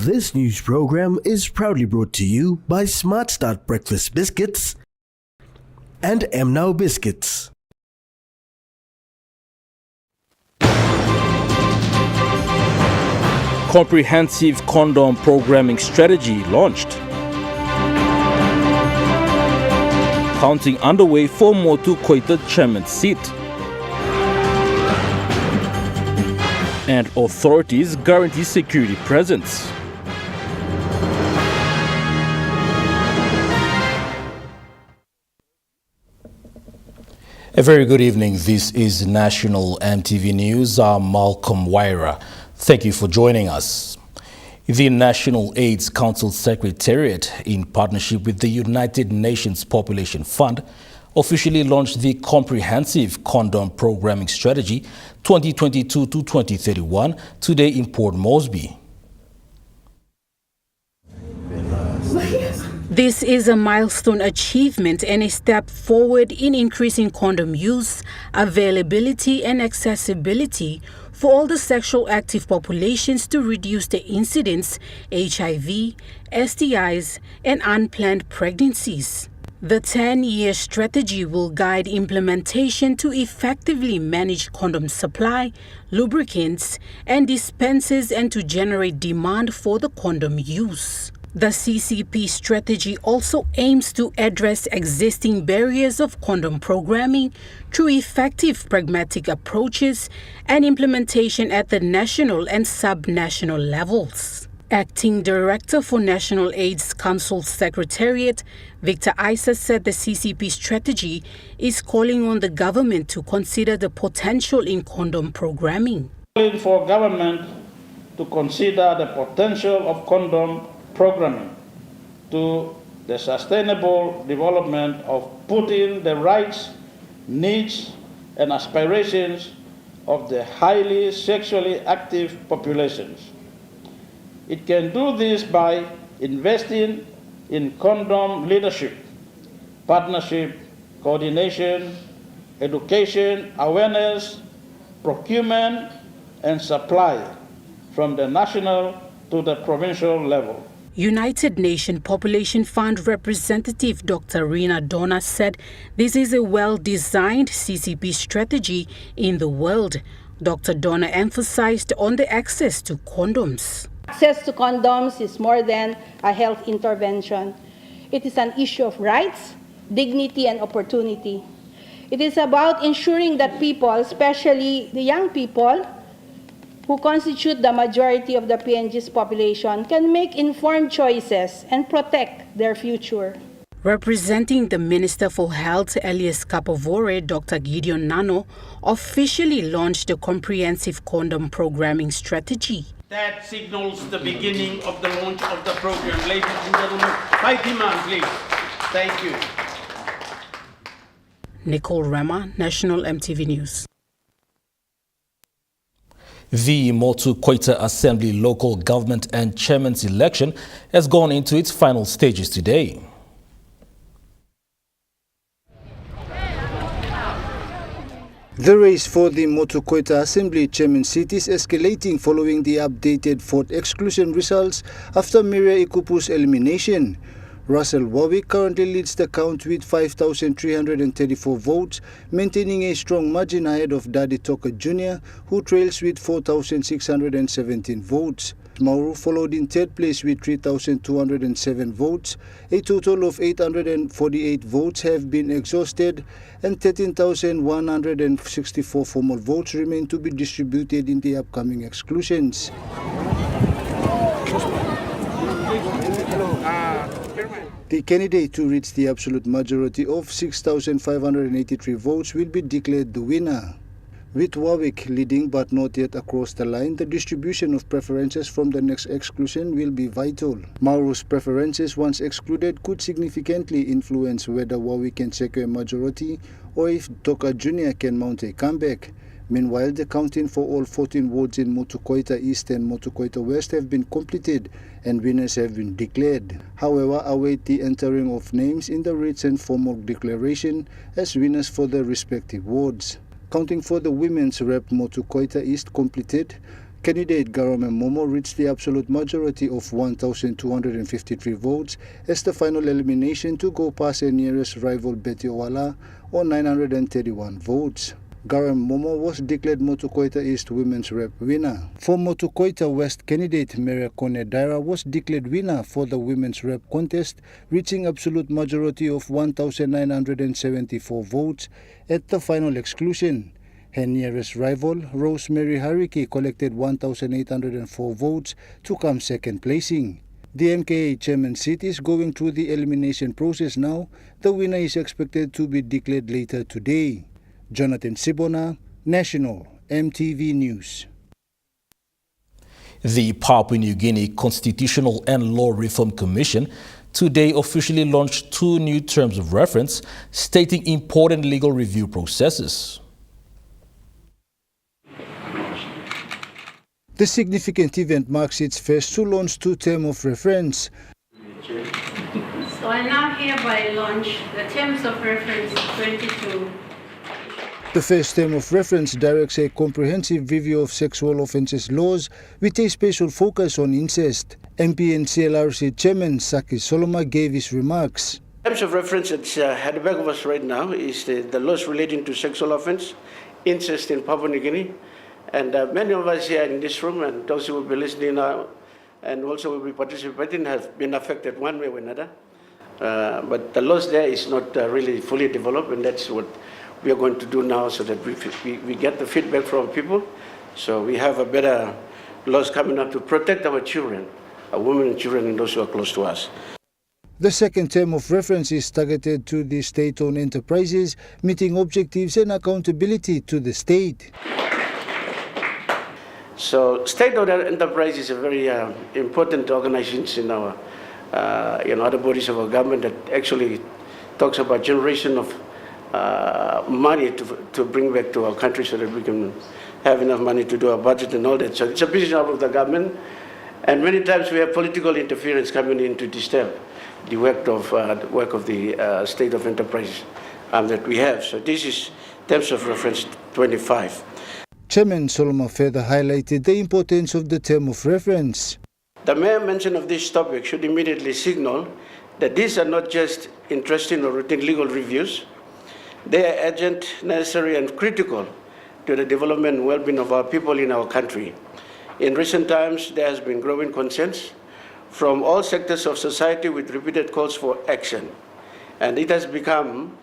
This news program is proudly brought to you by Smart Start Breakfast Biscuits and Now Biscuits. Comprehensive condom programming strategy launched. Counting underway for Motu Koita chairman seat. And authorities guarantee security presence. A very good evening. This is National EMTV News. I'm Malcolm Waira. Thank you for joining us. The National AIDS Council Secretariat, in partnership with the United Nations Population Fund, officially launched the Comprehensive Condom Programming Strategy 2022 to 2031 today in Port Moresby. This is a milestone achievement and a step forward in increasing condom use, availability and accessibility for all the sexual active populations to reduce the incidence, HIV, STIs and unplanned pregnancies. The 10-year strategy will guide implementation to effectively manage condom supply, lubricants and dispensers and to generate demand for the condom use. The CCP strategy also aims to address existing barriers of condom programming through effective pragmatic approaches and implementation at the national and sub-national levels. Acting Director for National AIDS Council Secretariat, Victor Isa, said the CCP strategy is calling on the government to consider the potential in condom programming. Calling for government to consider the potential of condom programming to the sustainable development of putting the rights, needs, and aspirations of the highly sexually active populations. It can do this by investing in condom leadership, partnership, coordination, education, awareness, procurement, and supply from the national to the provincial level. United Nations Population Fund representative Dr. Rina Donna said this is a well-designed CCP strategy in the world. Dr. Donna emphasized on the access to condoms. Access to condoms is more than a health intervention. It is an issue of rights, dignity, and opportunity. It is about ensuring that people, especially the young people, who constitute the majority of the PNG's population, can make informed choices and protect their future. Representing the Minister for Health, Elias Kapovore, Dr. Gideon Nano, officially launched the Comprehensive Condom Programming Strategy. That signals the beginning of the launch of the program. Ladies and gentlemen, by demand, please. Thank you. Nicole Rema, National EMTV News. The Motu Koita Assembly local government and chairman's election has gone into its final stages today. The race for the Motu Koita Assembly chairman seat is escalating following the updated fourth exclusion results after Miria Ikupu's elimination. Russell Warwick currently leads the count with 5,334 votes, maintaining a strong margin ahead of Daddy Toka Jr., who trails with 4,617 votes. Mauru followed in third place with 3,207 votes. A total of 848 votes have been exhausted and 13,164 formal votes remain to be distributed in the upcoming exclusions. The candidate who reached the absolute majority of 6,583 votes will be declared the winner. With Warwick leading but not yet across the line, the distribution of preferences from the next exclusion will be vital. Mauru's preferences, once excluded, could significantly influence whether Warwick can secure a majority or if Toka Jr. can mount a comeback. Meanwhile, the counting for all 14 wards in Motu Koita East and Motu Koita West have been completed and winners have been declared. However, await the entering of names in the written formal declaration as winners for the respective wards. Counting for the women's rep Motu Koita East completed, Candidate Garame Momo reached the absolute majority of 1,253 votes as the final elimination to go past her nearest rival Betty Owala on 931 votes. Garame Momo was declared Motukoita East Women's Rep winner. For Motukoita West candidate Maria Kone Daira was declared winner for the Women's Rep contest, reaching absolute majority of 1,974 votes at the final exclusion. Her nearest rival, Rosemary Hariki, collected 1,804 votes to come second placing. The MKA chairman seat is going through the elimination process now. The winner is expected to be declared later today. Jonathan Sibona, National EMTV News. The Papua New Guinea Constitutional and Law Reform Commission today officially launched 2 new terms of reference stating important legal review processes. The significant event marks its first to launch 2 terms of reference. So I now hereby launch the Terms of Reference 22. The first term of reference directs a comprehensive review of sexual offences laws with a special focus on incest. MP and CLRC Chairman Saki Soloma gave his remarks. Terms of reference that's at the back of us right now is the laws relating to sexual offence, incest in Papua New Guinea. And many of us here in this room and those who will be listening now and also will be participating have been affected one way or another. But the laws there is not really fully developed, and that's what we are going to do now so that we get the feedback from people. So we have a better laws coming up to protect our children, our women and children and those who are close to us. The second term of reference is targeted to the state-owned enterprises, meeting objectives and accountability to the state. So state-owned enterprises are very important organizations in our, other bodies of our government that actually talks about generation of money to bring back to our country so that we can have enough money to do our budget and all that. So it's a business arm of the government, and many times we have political interference coming in to disturb the work of the state of enterprise that we have. So this is terms of reference 25. Chairman Solomon further highlighted the importance of the term of reference. The mere mention of this topic should immediately signal that these are not just interesting or routine legal reviews. They are urgent, necessary, and critical to the development and well-being of our people in our country. In recent times, there has been growing consensus from all sectors of society with repeated calls for action. And it has become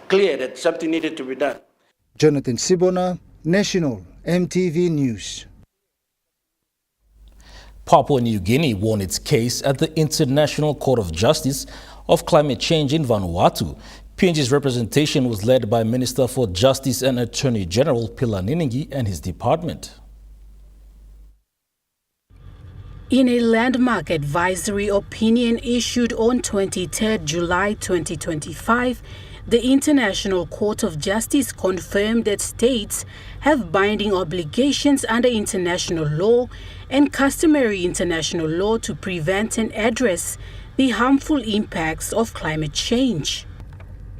clear that something needed to be done. Jonathan Sibona, National EMTV News. Papua New Guinea won its case at the International Court of Justice of Climate Change in Vanuatu. PNG's representation was led by Minister for Justice and Attorney General Pila Niningi and his department. In a landmark advisory opinion issued on 23 July 2025, the International Court of Justice confirmed that states have binding obligations under international law and customary international law to prevent and address the harmful impacts of climate change.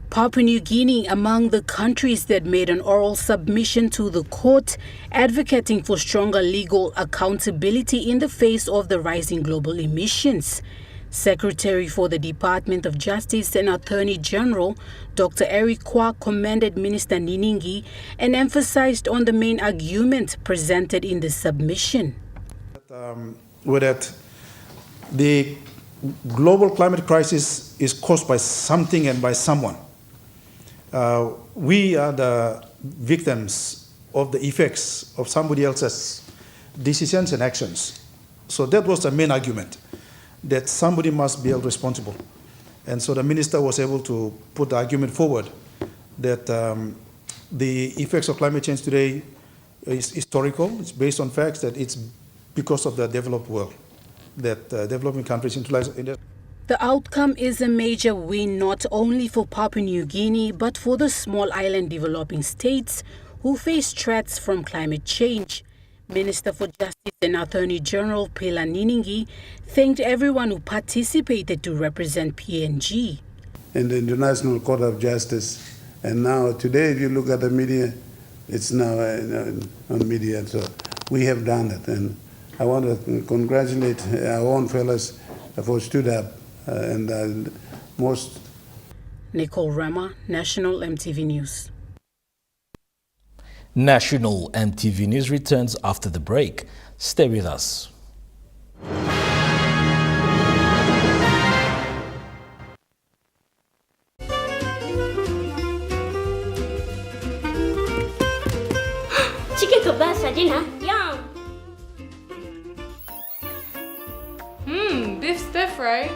Papua New Guinea among the countries that made an oral submission to the court advocating for stronger legal accountability in the face of the rising global emissions. Secretary for the Department of Justice and Attorney General Dr. Eric Kwa commended Minister Niningi and emphasized on the main argument presented in the submission. That the global climate crisis is caused by something and by someone. We are the victims of the effects of somebody else's decisions and actions. So that was the main argument, that somebody must be held responsible. And so the minister was able to put the argument forward that the effects of climate change today is historical. It's based on facts that it's because of the developed world, that developing countries utilize it. The outcome is a major win not only for Papua New Guinea but for the small island developing states who face threats from climate change. Minister for Justice and Attorney General Pila Niningi thanked everyone who participated to represent PNG. In the International Court of Justice, and now today if you look at the media, It's now on media, so we have done it. And I want to congratulate our own fellows for stood up and most. Nicole Rama, National MTV News. National MTV News returns after the break. Stay with us. Chicken kebab saja lah. Yum. Beef stiff, right?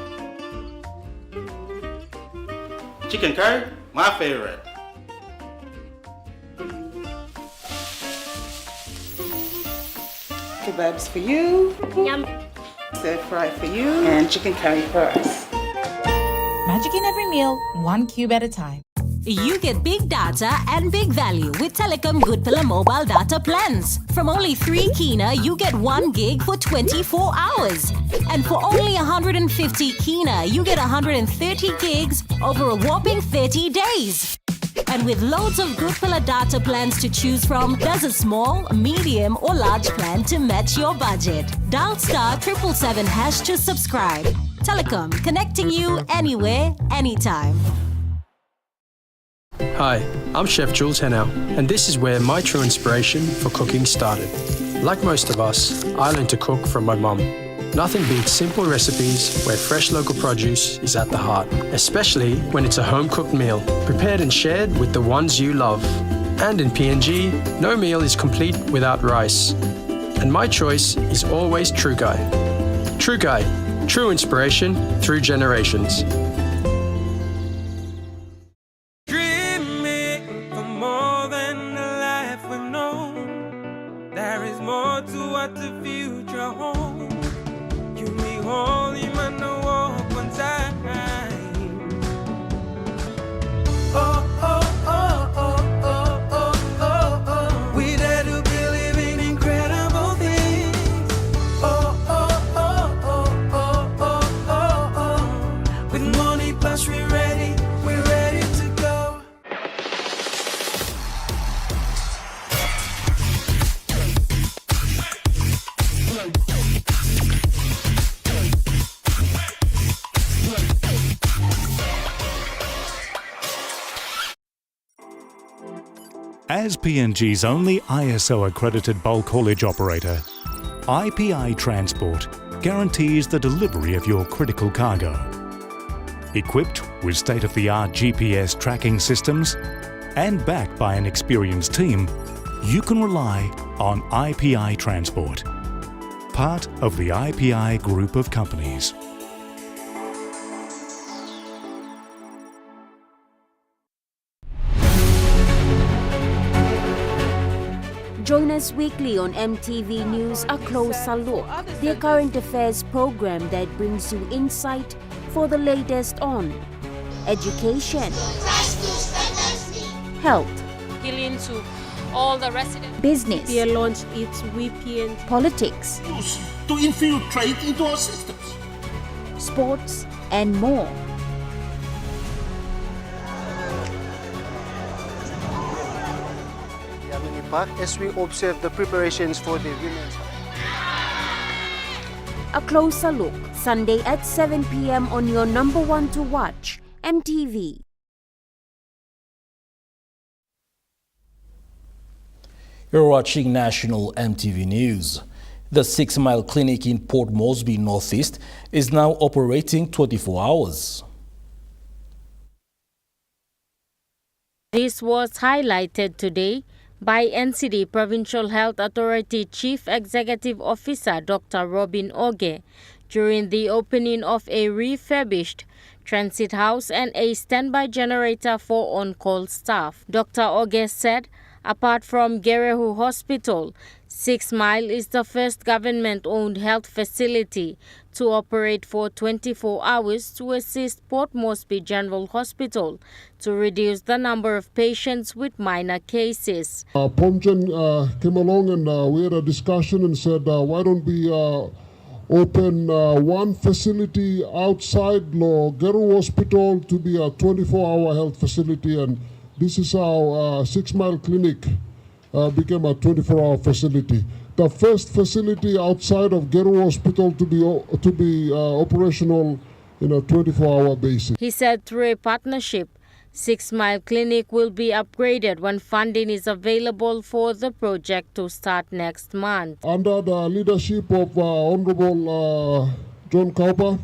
Chicken curry, my favorite. Kebabs for you, Yum. stir fry for you, and chicken curry for us. Magic in every meal, one cube at a time. You get big data and big value with Telecom Good Pillar mobile data plans. From only 3 Kina, you get 1 gig for 24 hours. And for only 150 Kina, you get 130 gigs over a whopping 30 days. And with loads of Good Pillar data plans to choose from, there's a small, medium or large plan to match your budget. Dial *777# to subscribe. Telecom, connecting you anywhere, anytime. Hi, I'm Chef Jules Hennow, and this is where my true inspiration for cooking started. Like most of us, I learned to cook from my mum. Nothing beats simple recipes where fresh local produce is at the heart, especially when it's a home-cooked meal, prepared and shared with the ones you love. And in PNG, no meal is complete without rice. And my choice is always Trukai. Trukai, true inspiration through generations. As PNG's only ISO-accredited bulk haulage operator, IPI Transport guarantees the delivery of your critical cargo. Equipped with state-of-the-art GPS tracking systems and backed by an experienced team, you can rely on IPI Transport, part of the IPI group of companies. Join us weekly on MTV News, A Closer Look, their current affairs program that brings you insight for the latest on education, health, appealing to all the residents. Business, They launched its VPN, politics, to infiltrate into our systems, sports, and more. As we observe the preparations for the women's. A Closer Look, Sunday at 7 p.m. on your number one to watch, MTV. You're watching National MTV News. The 6 Mile Clinic in Port Moresby, Northeast, is now operating 24 hours. This was highlighted today by NCD Provincial Health Authority Chief Executive Officer Dr. Robin Oge during the opening of a refurbished transit house and a standby generator for on-call staff. Dr. Oge said, apart from Gerehu Hospital, 6 Mile is the first government-owned health facility to operate for 24 hours to assist Port Moresby General Hospital to reduce the number of patients with minor cases. Pomchen came along and we had a discussion and said, why don't we open one facility outside Gerehu Hospital to be a 24-hour health facility, and this is how 6 Mile Clinic became a 24-hour facility. The first facility outside of Geru Hospital to be operational in a 24-hour basis. He said through a partnership, 6 Mile Clinic will be upgraded when funding is available for the project to start next month. Under the leadership of Honorable John Kaupa,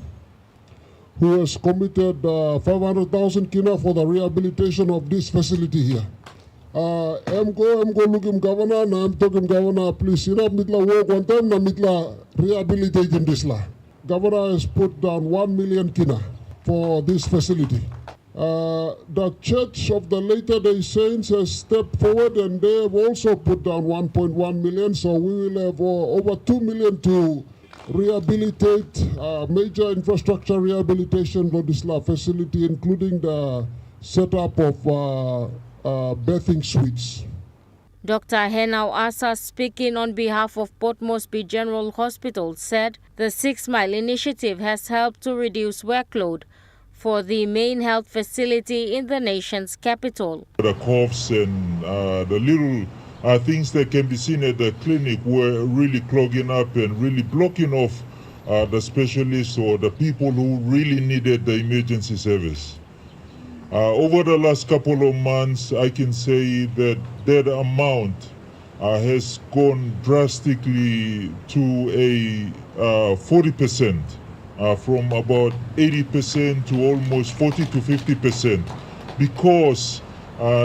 who has committed 500,000 kina for the rehabilitation of this facility here. I'm go look him governor, na I'm talking governor, please, mitla work on time, na mitla rehabilitating this la. Governor has put down 1 million kina for this facility. The Church of the Latter Day Saints has stepped forward and they have also put down 1.1 million, so we will have over 2 million to rehabilitate major infrastructure rehabilitation for this facility, including the setup of bathing suites. Dr. Henau Asa, speaking on behalf of Port Moresby General Hospital, said the 6 Mile initiative has helped to reduce workload for the main health facility in the nation's capital. The coughs and the little things that can be seen at the clinic were really clogging up and really blocking off the specialists or the people who really needed the emergency service. Over the last couple of months, I can say that that amount has gone drastically to a 40%, from about 80% to almost 40 to 50%, because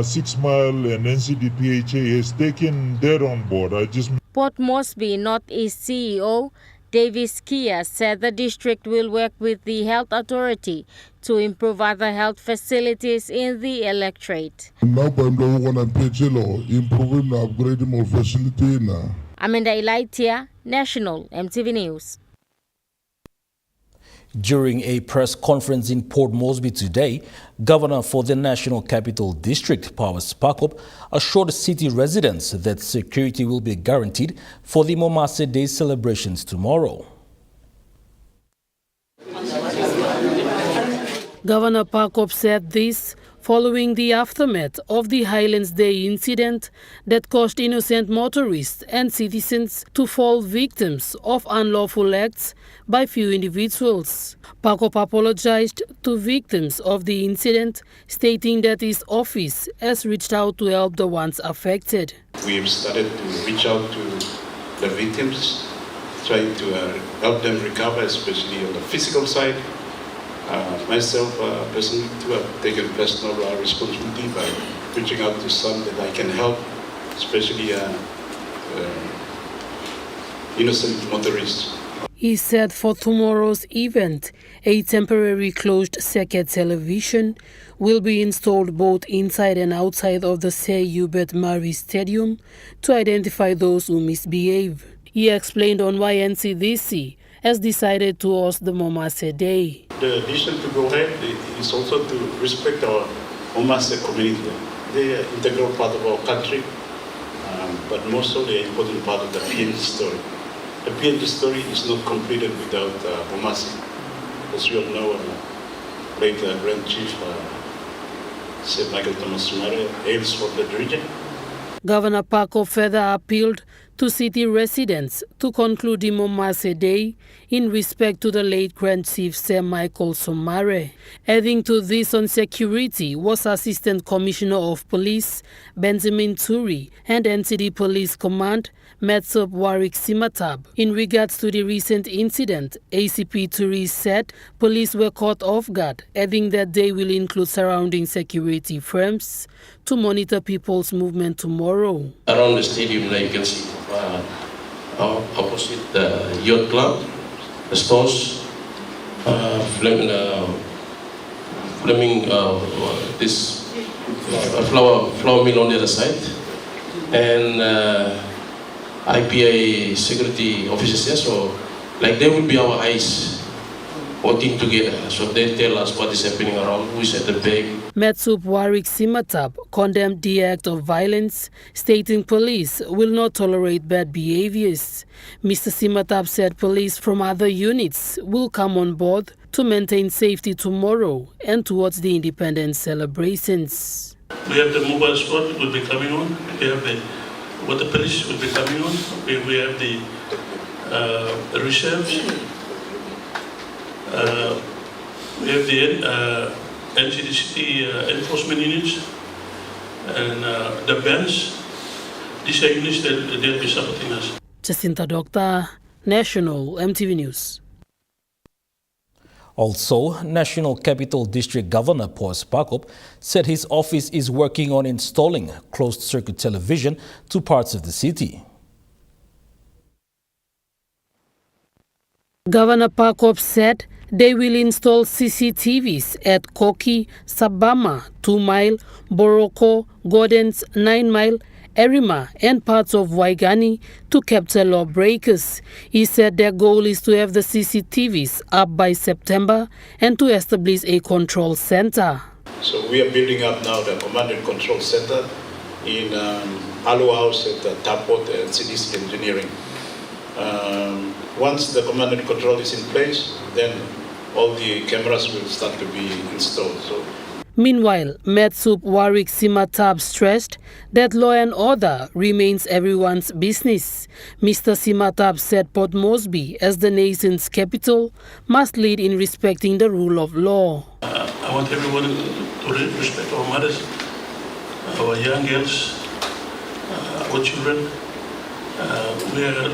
6 Mile and NCDPHA has taken that on board. Port Moresby Northeast CEO Davis Kia said the district will work with the health authority to improve other health facilities in the electorate. Improving, upgrading more facility now. Amanda Elaitia, National MTV News. During a press conference in Port Moresby today, Governor for the National Capital District, Powers Pakop, assured city residents that security will be guaranteed for the Momase Day celebrations tomorrow. Governor Pakop said this following the aftermath of the Highlands Day incident that caused innocent motorists and citizens to fall victims of unlawful acts by few individuals. Pakop apologized to victims of the incident, stating that his office has reached out to help the ones affected. We have started to reach out to the victims, trying to help them recover, especially on the physical side. Myself, personally, too, have taken personal responsibility by reaching out to some that I can help, especially innocent motorists. He said for tomorrow's event, a temporary closed circuit television will be installed both inside and outside of the Sir Hubert Murray Stadium to identify those who misbehave. He explained on why NCDC has decided to host the Momase Day. The decision to go ahead is also to respect our Momase community. They are an integral part of our country, but more so they are an important part of the PNG story. The PNG story is not completed without Momase. As you all know, late Grand Chief Sir Michael Thomas Sumare hails from that region. Governor Pakop further appealed to city residents to conclude the Momase Day in respect to the late Grand Chief Sir Michael Somare. Adding to this on security was Assistant Commissioner of Police Benjamin Turi and NCD Police Command Metsop Warwick Simatab. In regards to the recent incident, ACP Turi said police were caught off guard, adding that they will include surrounding security firms to monitor people's movement tomorrow. Around the stadium, like you can see, opposite the yacht club, the stores, this flour mill on the other side, and IPA security officers there. So, like they will be our eyes working together. So they tell us what is happening around, who is at the back. Metsup Warwick Simatab condemned the act of violence, stating police will not tolerate bad behaviors. Mr. Simatab said police from other units will come on board to maintain safety tomorrow and towards the independence celebrations. We have the mobile squad that will be coming on. We have the what the police will be coming on. We have the reserves. We have the NCDC enforcement units and the bands. These are units that they'll be supporting us. Jacinta Doctor, National EMTV News. Also, National Capital District Governor Paul Sparkop said his office is working on installing closed-circuit television to parts of the city. Governor Parkop said they will install CCTVs at Koki, Sabama, 2 Mile, Boroko, Gordons, 9 Mile, Erima and parts of Waigani to capture lawbreakers. He said their goal is to have the CCTVs up by September and to establish a control center. So we are building up now the command and control center in Alu House at Tapot and CDC Engineering. Once the command and control is in place, then all the cameras will start to be installed. Meanwhile, Metsup Warwick Simatab stressed that law and order remains everyone's business. Mr. Simatab said Port Moresby, as the nation's capital, must lead in respecting the rule of law. I want everyone to respect our mothers, our young girls, our children. We are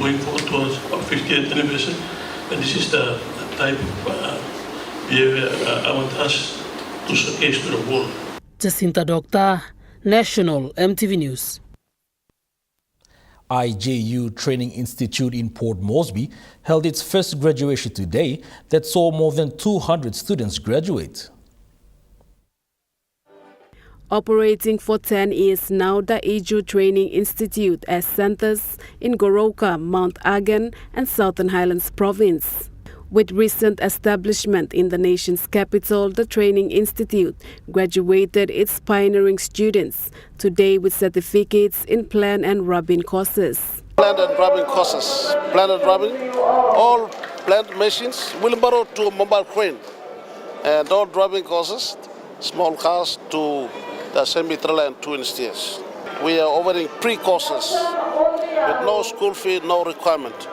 going forward towards our 50th anniversary, and this is the type of behavior I want us to showcase to the world. Jacinta Doctor, National EMTV News. IJU Training Institute in Port Moresby held its first graduation today that saw more than 200 students graduate. Operating for 10 years now, the IJU Training Institute has centers in Goroka, Mount Again and Southern Highlands Province. With recent establishment in the nation's capital, the Training Institute graduated its pioneering students today with certificates in plant and rubbing courses. Plant and rubbing courses, plant and rubbing, all plant machines, wheelbarrow to mobile crane, and all rubbing courses, small cars to the semi-trailer and twin steers. We are offering pre-courses with no school fee, no requirement.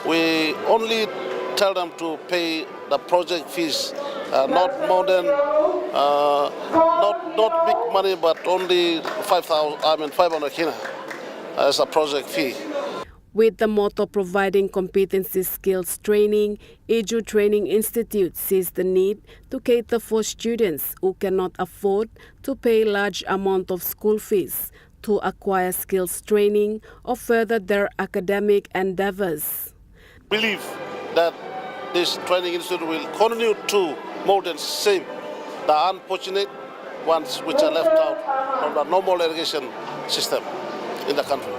We only tell them to pay the project fees, not more than, not big money, but only 500 kina as a project fee. With the motto providing competency skills training, IJU Training Institute sees the need to cater for students who cannot afford to pay large amount of school fees to acquire skills training or further their academic endeavors. Believe that this training institute will continue to mold and save the unfortunate ones which are left out from the normal education system in the country.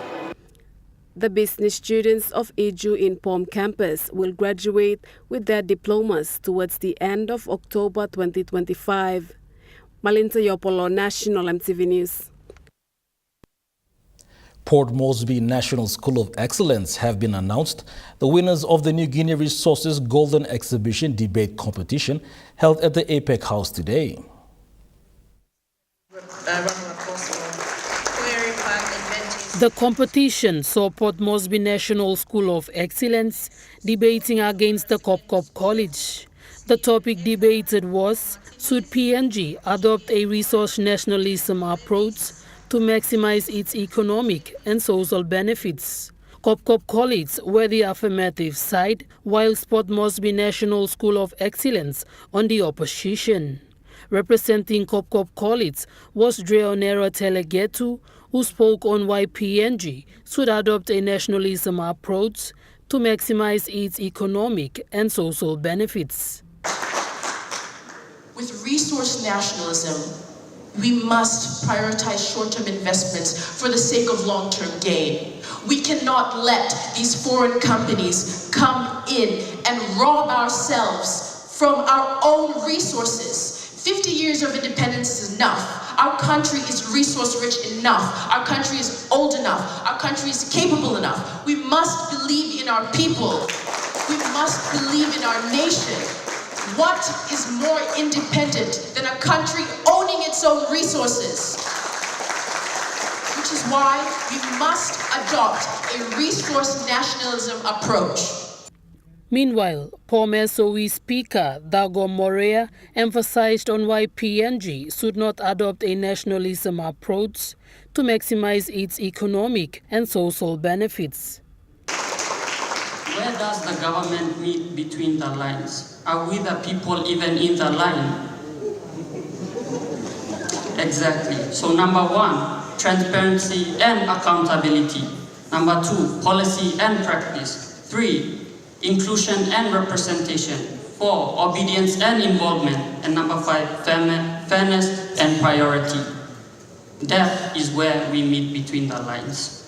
The business students of IJU in POM campus will graduate with their diplomas towards the end of October 2025. Malinta Yopolo, National EMTV News. Port Moresby National School of Excellence have been announced the winners of the New Guinea Resources Golden Exhibition Debate Competition held at the APEC House today. The competition saw Port Moresby National School of Excellence debating against the Cop College. The topic debated was, should PNG adopt a resource nationalism approach to maximize its economic and social benefits? Cop College were the affirmative side, while Port Moresby National School of Excellence on the opposition. Representing Cop College was Dreonera Telegetu, who spoke on why PNG should adopt a nationalism approach to maximize its economic and social benefits. With resource nationalism, we must prioritize short-term investments for the sake of long-term gain. We cannot let these foreign companies come in and rob ourselves from our own resources. 50 years of independence is enough. Our country is resource-rich enough. Our country is old enough. Our country is capable enough. We must believe in our people. We must believe in our nation. What is more independent than a country owning its own resources? Which which is why we must adopt a resource nationalism approach. Meanwhile, POMSOE Speaker Dago Morea emphasized on why PNG should not adopt a nationalism approach to maximize its economic and social benefits. Where does the government meet between the lines? Are we the people even in the line? Exactly. So number one, transparency and accountability. Number two, policy and practice. 3, inclusion and representation. 4, obedience and involvement. And number 5, fairness and priority. That is where we meet between the lines.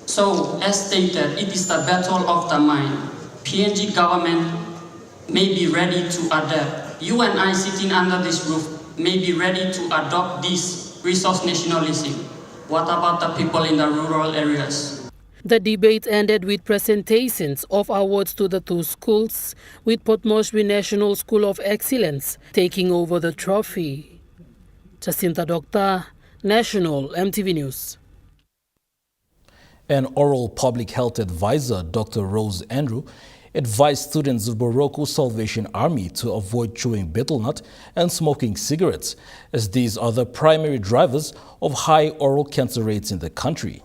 So, as stated, it is the battle of the mind. PNG government may be ready to adapt. You and I sitting under this roof may be ready to adopt this resource nationalism. What about the people in the rural areas? The debate ended with presentations of awards to the two schools, with Port Moresby National School of Excellence taking over the trophy. Jacinta Doctor, National EMTV News. An oral public health advisor, Dr. Rose Andrew, advised students of Morocco Salvation Army to avoid chewing betel nut and smoking cigarettes, as these are the primary drivers of high oral cancer rates in the country.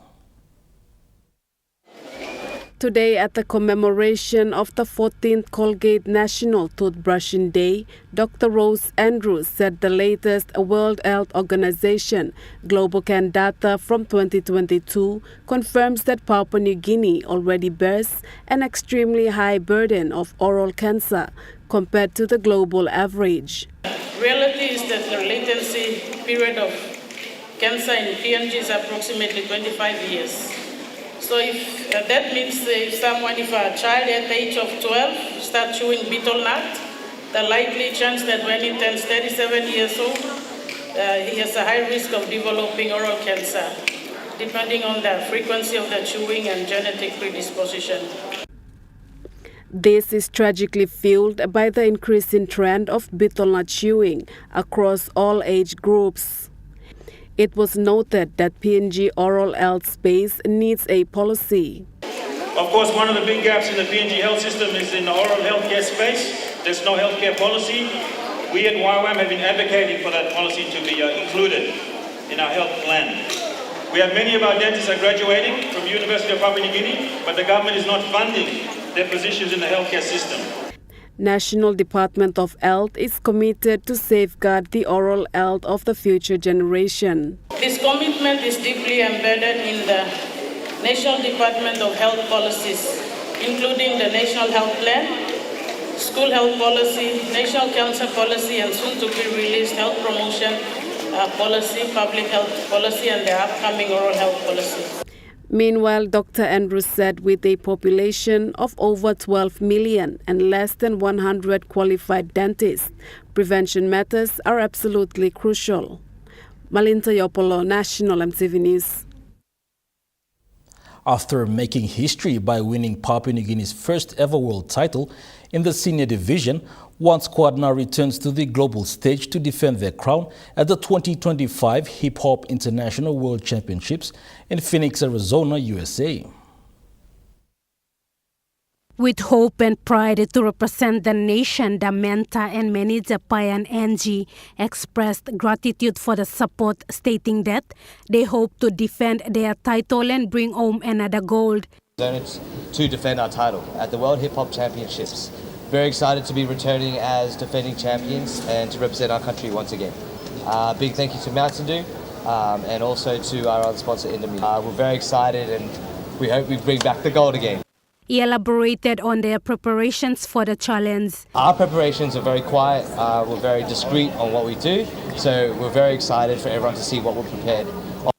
Today, at the commemoration of the 14th Colgate National Toothbrushing Day, Dr. Rose Andrews said the latest World Health Organization Global Can data from 2022 confirms that Papua New Guinea already bears an extremely high burden of oral cancer compared to the global average. Reality is that the latency period of cancer in PNG is approximately 25 years. So if that means if a child at the age of 12 starts chewing betel nut, the likely chance that when he turns 37 years old, he has a high risk of developing oral cancer, depending on the frequency of the chewing and genetic predisposition. This is tragically fueled by the increasing trend of betel nut chewing across all age groups. It was noted that PNG oral health space needs a policy. Of course, one of the big gaps in the PNG health system is in the oral healthcare space. There's no healthcare policy. We at YWAM have been advocating for that policy to be included in our health plan. We have many of our dentists are graduating from the University of Papua New Guinea, but the government is not funding their positions in the healthcare system. National Department of Health is committed to safeguard the oral health of the future generation. This commitment is deeply embedded in the National Department of Health policies, including the National Health Plan, School Health Policy, National Cancer Policy, and soon to be released Health Promotion Policy, Public Health Policy, and the upcoming Oral Health Policy. Meanwhile, Dr. Andrews said with a population of over 12 million and less than 100 qualified dentists, prevention methods are absolutely crucial. Malinta Yopolo, National EMTV News. After making history by winning Papua New Guinea's first ever world title in the senior division, one squad now returns to the global stage to defend their crown at the 2025 Hip Hop International World Championships in Phoenix, Arizona, USA. With hope and pride to represent the nation, the mentor and manager Payan Angie expressed gratitude for the support, stating that they hope to defend their title and bring home another gold. To defend our title at the World Hip Hop Championships. Very excited to be returning as defending champions and to represent our country once again. Big thank you to Mountain Dew and also to our other sponsor, Indomie. We're very excited and we hope we bring back the gold again. He elaborated on their preparations for the challenge. Our preparations are very quiet, we're very discreet on what we do, so we're very excited for everyone to see what we're prepared.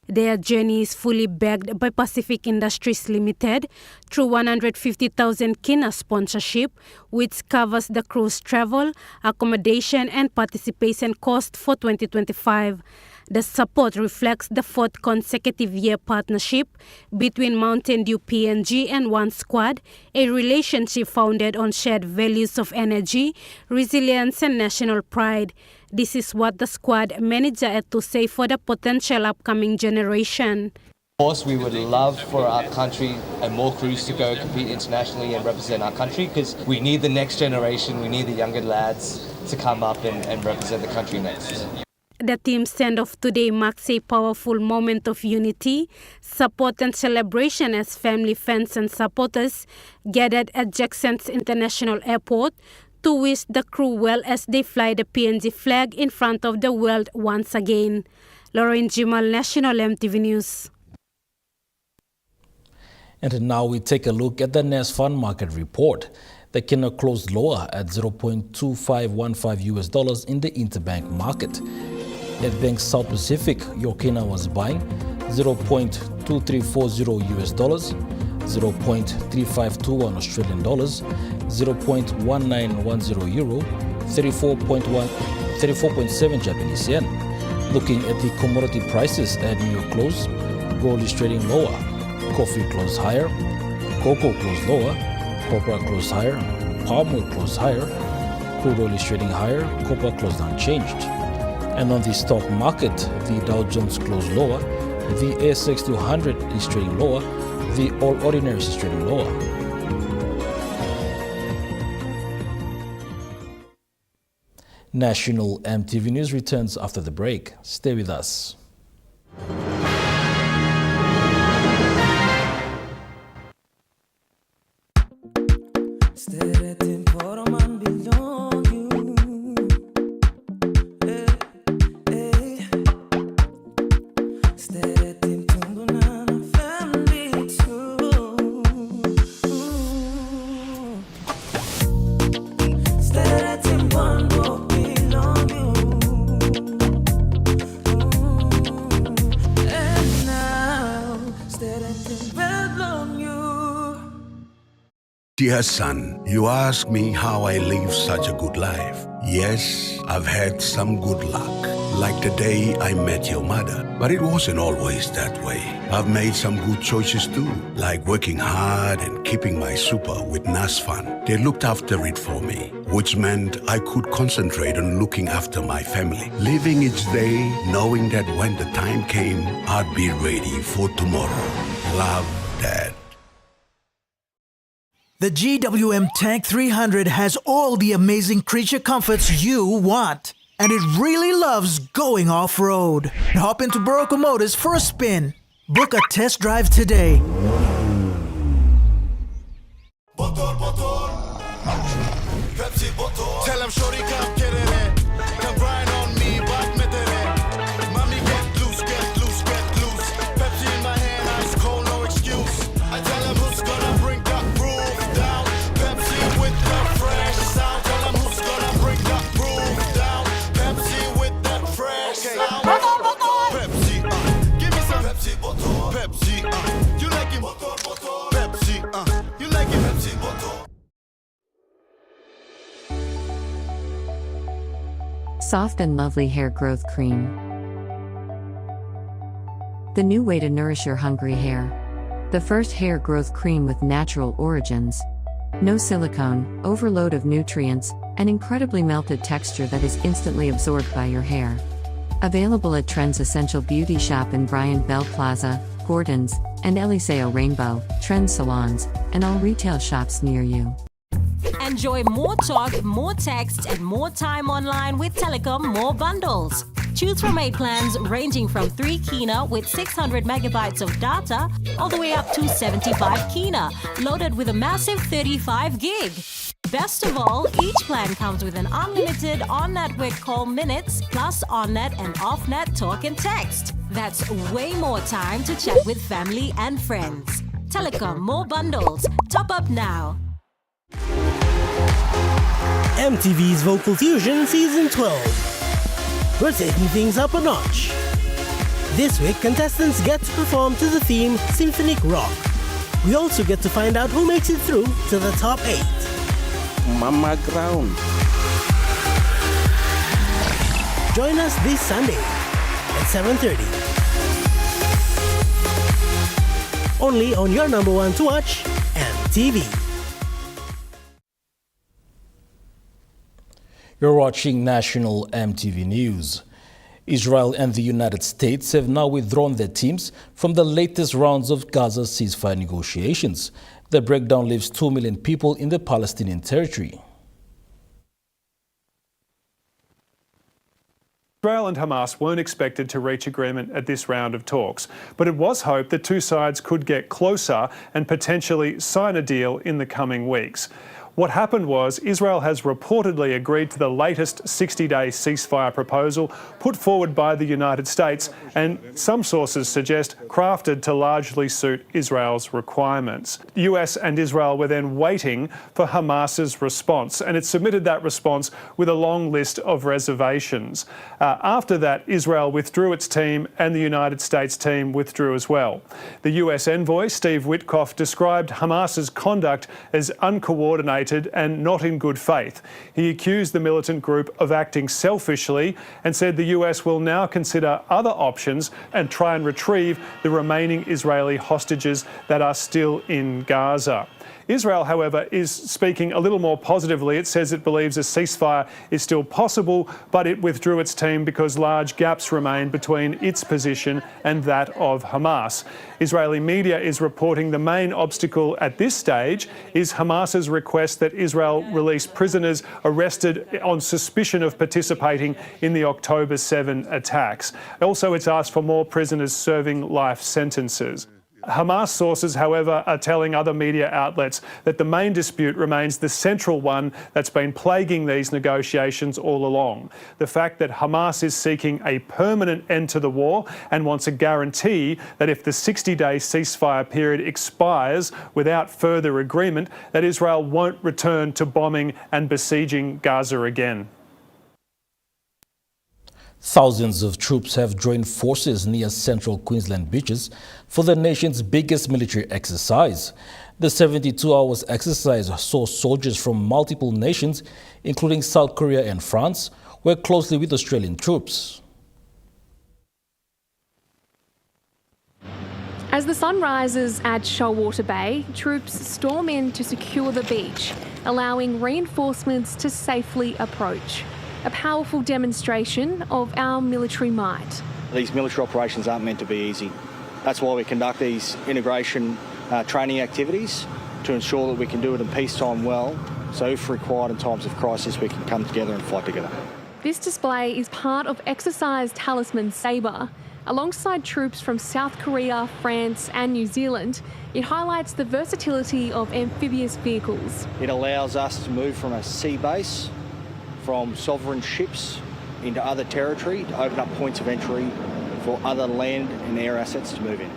Their journey is fully backed by Pacific Industries Limited through 150,000 Kina sponsorship, which covers the crew's travel, accommodation and participation cost for 2025. The support reflects the fourth consecutive year partnership between Mountain Dew PNG and One Squad, a relationship founded on shared values of energy, resilience and national pride. This is what the squad manager had to say for the potential upcoming generation. Of course, we would love for our country and more crews to go compete internationally and represent our country, because we need the next generation, we need the younger lads to come up and represent the country next. The team send-off today marks a powerful moment of unity, support and celebration as family, fans and supporters gathered at Jackson's International Airport to wish the crew well as they fly the PNG flag in front of the world once again. Lauren Jimal, National EMTV News. And now we take a look at the NAS Fund Market Report. The kina closed lower at $0.2515 in the interbank market. At Bank South Pacific, your kina was buying $0.2340, 0.351 Australian dollars, 0.1910 euro, 34.7 Japanese yen. Looking at the commodity prices at New York close, gold is trading lower, coffee closed higher, cocoa closed lower, copra closed higher, palm oil closed higher, crude oil is trading higher, copper closed unchanged. And on the stock market, the Dow Jones closed lower, the ASX 200 is trading lower, the All Ordinaries is trading lower. National EMTV News returns after the break. Stay with us. Dear son, you ask me how I live such a good life. Yes, I've had some good luck, like the day I met your mother. But it wasn't always that way. I've made some good choices too, like working hard and keeping my super with NASFAN. They looked after it for me, which meant I could concentrate on looking after my family. Living each day, knowing that when the time came, I'd be ready for tomorrow. Love, Dad. The GWM Tank 300 has all the amazing creature comforts you want. And it really loves going off-road. Hop into Barocco Motors for a spin. Book a test drive today. Tell him shorty come get it in. Come grind on me, but met it in. Mommy get loose, get loose, get loose. Pepsi in my hand, ice cold, no excuse. I tell him who's gonna bring that groove down. Pepsi with the fresh sound. Tell him who's gonna bring that groove down. Pepsi with that fresh sound. Pepsi, give me some Pepsi, Pepsi, you like it? Pepsi, you like it? Pepsi, Soft and lovely hair growth cream. The new way to nourish your hungry hair. The first hair growth cream with natural origins. No silicone, overload of nutrients, and incredibly melted texture that is instantly absorbed by your hair. Available at Trends Essential Beauty Shop in Bryant Bell Plaza, Gordon's, and Eliseo Rainbow, Trends Salons, and all retail shops near you. Enjoy more talk, more text, and more time online with Telecom More Bundles. Choose from 8 plans ranging from 3 kina with 600 megabytes of data all the way up to 75 kina, loaded with a massive 35 gig. Best of all, each plan comes with an unlimited on-network call minutes plus on-net and off-net talk and text. That's way more time to chat with family and friends. Telecom More Bundles. Top up now. MTV's Vocal Fusion Season 12. We're taking things up a notch. This week, contestants get to perform to the theme Symphonic Rock. We also get to find out who makes it through to the top 8. Mama Ground. Join us this Sunday at 7:30. Only on your number one to watch, MTV. You're watching National EMTV News. Israel and the United States have now withdrawn their teams from the latest rounds of Gaza ceasefire negotiations. The breakdown leaves 2 million people in the Palestinian territory. Israel and Hamas weren't expected to reach agreement at this round of talks, but it was hoped that two sides could get closer and potentially sign a deal in the coming weeks. What happened was Israel has reportedly agreed to the latest 60-day ceasefire proposal put forward by the United States and, some sources suggest, crafted to largely suit Israel's requirements. The US and Israel were then waiting for Hamas's response, and it submitted that response with a long list of reservations. After that, Israel withdrew its team and the United States team withdrew as well. The US envoy, Steve Witkoff, described Hamas's conduct as uncoordinated and not in good faith. He accused the militant group of acting selfishly and said the US will now consider other options and try and retrieve the remaining Israeli hostages that are still in Gaza. Israel, however, is speaking a little more positively. It says it believes a ceasefire is still possible, but it withdrew its team because large gaps remain between its position and that of Hamas. Israeli media is reporting the main obstacle at this stage is Hamas's request that Israel release prisoners arrested on suspicion of participating in the October 7 attacks. Also, it's asked for more prisoners serving life sentences. Hamas sources, however, are telling other media outlets that the main dispute remains the central one that's been plaguing these negotiations all along. The fact that Hamas is seeking a permanent end to the war and wants a guarantee that if the 60-day ceasefire period expires without further agreement, that Israel won't return to bombing and besieging Gaza again. Thousands of troops have joined forces near central Queensland beaches for the nation's biggest military exercise. The 72-hour exercise saw soldiers from multiple nations, including South Korea and France, work closely with Australian troops. As the sun rises at Shoalwater Bay, troops storm in to secure the beach, allowing reinforcements to safely approach. A powerful demonstration of our military might. These military operations aren't meant to be easy. That's why we conduct these integration training activities, to ensure that we can do it in peacetime well, so if required in times of crisis we can come together and fight together. This display is part of Exercise Talisman Sabre. Alongside troops from South Korea, France and New Zealand, it highlights the versatility of amphibious vehicles. It allows us to move from a sea base, from sovereign ships into other territory, to open up points of entry for other land and air assets to move in.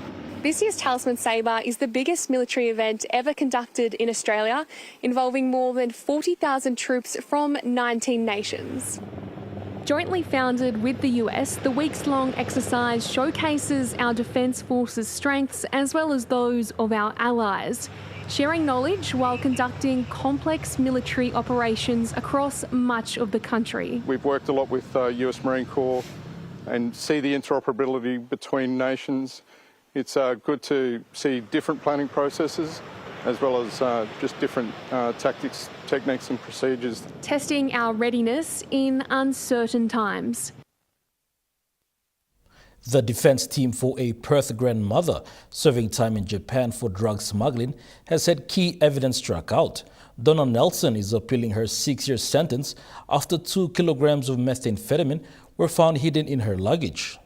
This year's Talisman Sabre is the biggest military event ever conducted in Australia, involving more than 40,000 troops from 19 nations. Jointly founded with the US, the weeks-long exercise showcases our Defence Force's strengths as well as those of our allies, sharing knowledge while conducting complex military operations across much of the country. We've worked a lot with US Marine Corps and see the interoperability between nations. It's good to see different planning processes as well as just different tactics, techniques and procedures. Testing our readiness in uncertain times. The defense team for a Perth grandmother serving time in Japan for drug smuggling has had key evidence struck out. Donna Nelson is appealing her 6-year sentence after 2 kilograms of methamphetamine were found hidden in her luggage.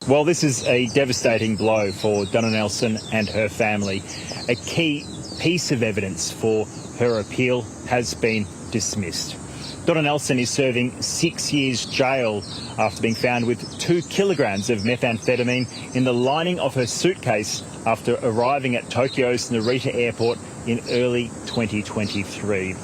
Well, this is a devastating blow for Donna Nelson and her family. A key piece of evidence for her appeal has been dismissed. Donna Nelson is serving 6 years jail after being found with 2 kilograms of methamphetamine in the lining of her suitcase after arriving at Tokyo's Narita airport in early 2023.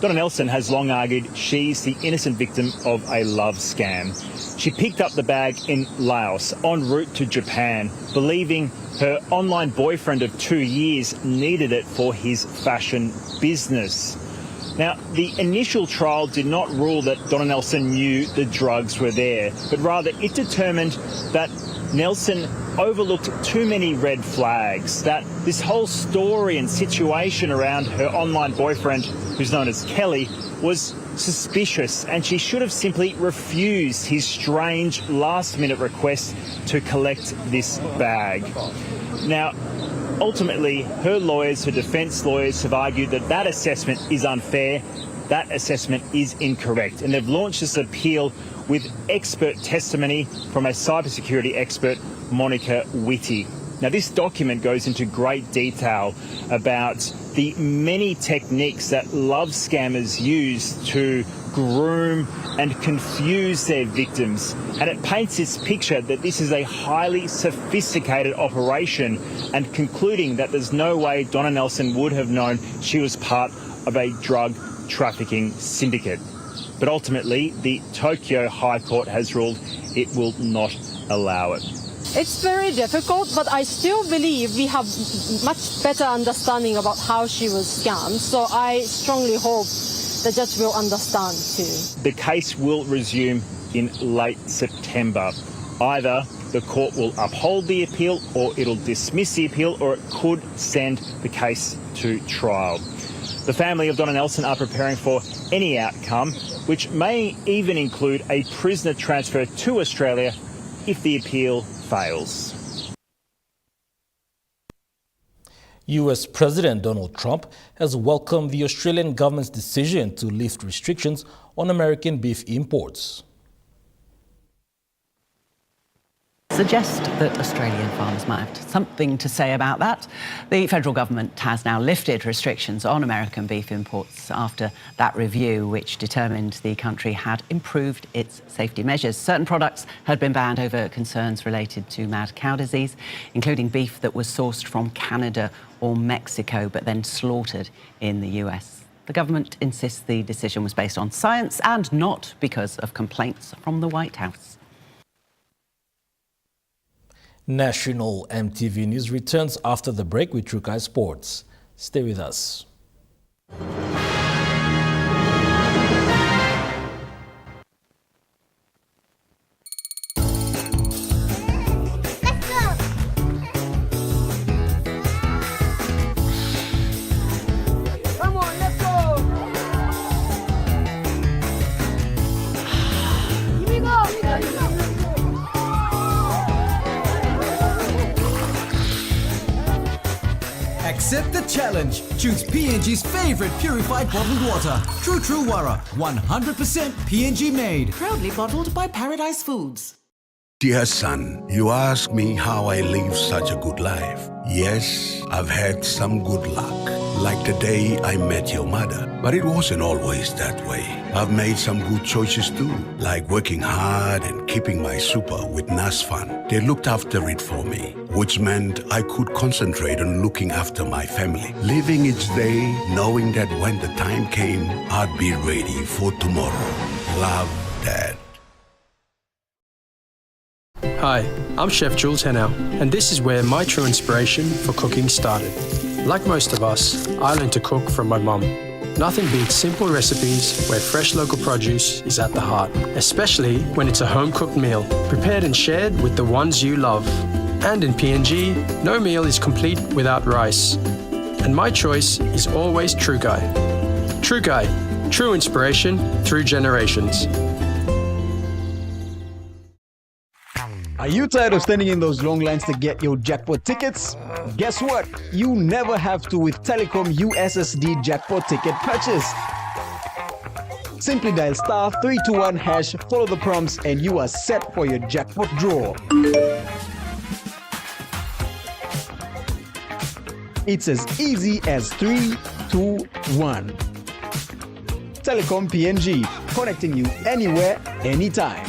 Donna Nelson has long argued she's the innocent victim of a love scam. She picked up the bag in Laos en route to Japan, believing her online boyfriend of 2 years needed it for his fashion business. Now, the initial trial did not rule that Donna Nelson knew the drugs were there, but rather it determined that Nelson overlooked too many red flags, that this whole story and situation around her online boyfriend, who's known as Kelly, was suspicious, and she should have simply refused his strange last-minute request to collect this bag. Now, ultimately, her lawyers, her defence lawyers, have argued that that assessment is unfair, that assessment is incorrect, and they've launched this appeal with expert testimony from a cybersecurity expert, Monica Whitty. Now, this document goes into great detail about the many techniques that love scammers use to groom and confuse their victims. And it paints this picture that this is a highly sophisticated operation, and concluding that there's no way Donna Nelson would have known she was part of a drug trafficking syndicate. But ultimately, the Tokyo High Court has ruled it will not allow it. It's very difficult, but I still believe we have much better understanding about how she was scammed. So I strongly hope the judge will understand too. The case will resume in late September. Either the court will uphold the appeal, or it'll dismiss the appeal, or it could send the case to trial. The family of Donna Nelson are preparing for any outcome, which may even include a prisoner transfer to Australia if the appeal fails. US President Donald Trump has welcomed the Australian government's decision to lift restrictions on American beef imports. Suggest that Australian farmers might have something to say about that. The federal government has now lifted restrictions on American beef imports after that review, which determined the country had improved its safety measures. Certain products had been banned over concerns related to mad cow disease, including beef that was sourced from Canada or Mexico but then slaughtered in the US. The government insists the decision was based on science and not because of complaints from the White House. National EMTV News returns after the break with Trukai Sports. Stay with us. Accept the challenge. Choose PNG's favorite purified bottled water. True Wara, 100% PNG made. Proudly bottled by Paradise Foods. Dear son, you ask me how I live such a good life. Yes, I've had some good luck, like the day I met your mother. But it wasn't always that way. I've made some good choices too, like working hard and keeping my super with NASFAN. They looked after it for me, which meant I could concentrate on looking after my family. Living each day, knowing that when the time came, I'd be ready for tomorrow. Love, Dad. Hi, I'm Chef Jules Henao, and this is where my true inspiration for cooking started. Like most of us, I learned to cook from my mum. Nothing beats simple recipes where fresh local produce is at the heart, especially when it's a home-cooked meal, prepared and shared with the ones you love. And in PNG, no meal is complete without rice. And my choice is always Trukai. Trukai, true inspiration through generations. Are you tired of standing in those long lines to get your jackpot tickets? Guess what? You never have to with Telecom USSD jackpot ticket purchase. Simply dial *321#, follow the prompts, and you are set for your jackpot draw. It's as easy as 3, 2, 1. Telecom PNG, connecting you anywhere, anytime.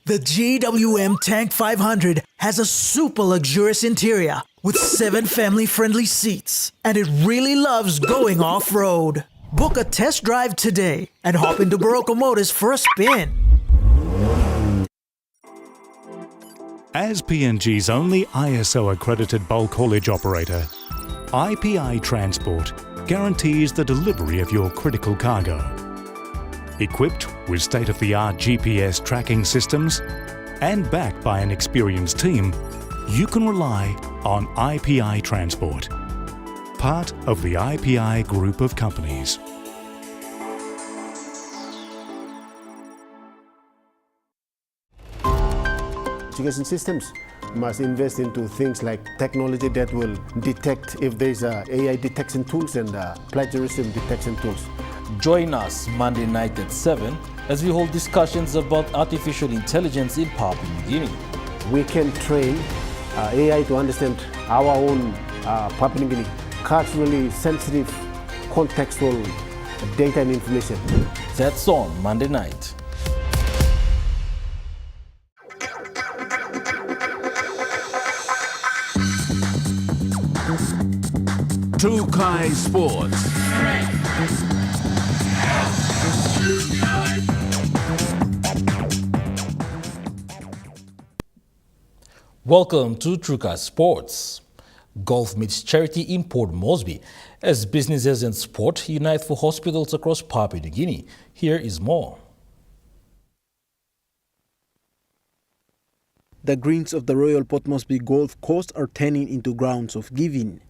The GWM Tank 500 has a super luxurious interior with 7 family-friendly seats, and it really loves going off-road. Book a test drive today and hop into Barocco Motors for a spin. As PNG's only ISO-accredited bulk haulage operator, IPI Transport guarantees the delivery of your critical cargo. Equipped with state-of-the-art GPS tracking systems and backed by an experienced team, you can rely on IPI Transport, part of the IPI group of companies. Education systems must invest into things like technology that will detect if there's AI detection tools and plagiarism detection tools. Join us Monday night at 7 as we hold discussions about artificial intelligence in Papua New Guinea. We can train AI to understand our own Papua New Guinea culturally sensitive contextual data and information. That's on Monday night. Trukai Sports. Welcome to Trukai Sports. Golf meets charity in Port Moresby as businesses and sport unite for hospitals across Papua New Guinea. Here is more. The greens of the Royal Port Moresby Golf Course are turning into grounds of giving.